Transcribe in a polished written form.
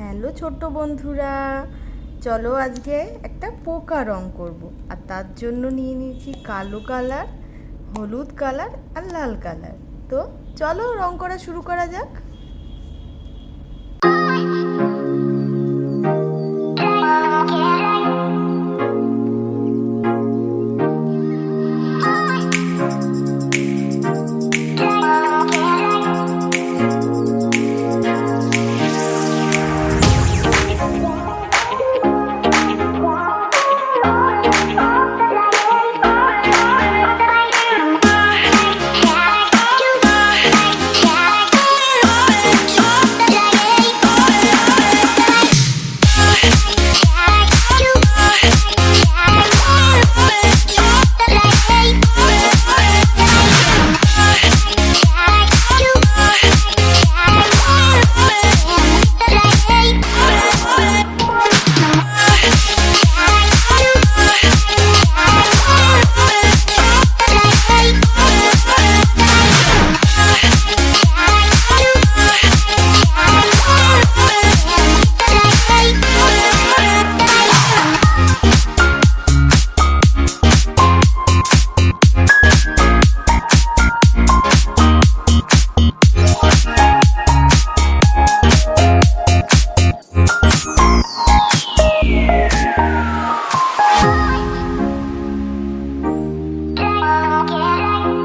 Hello ছোট্ট বন্ধুরা, চলো আজকে একটা পোকা রং করব। আর তার জন্য নিয়ে নিয়েছি কালো কালার, হলুদ কালার আর লাল কালার। তো চলো রং করা শুরু করা যাক।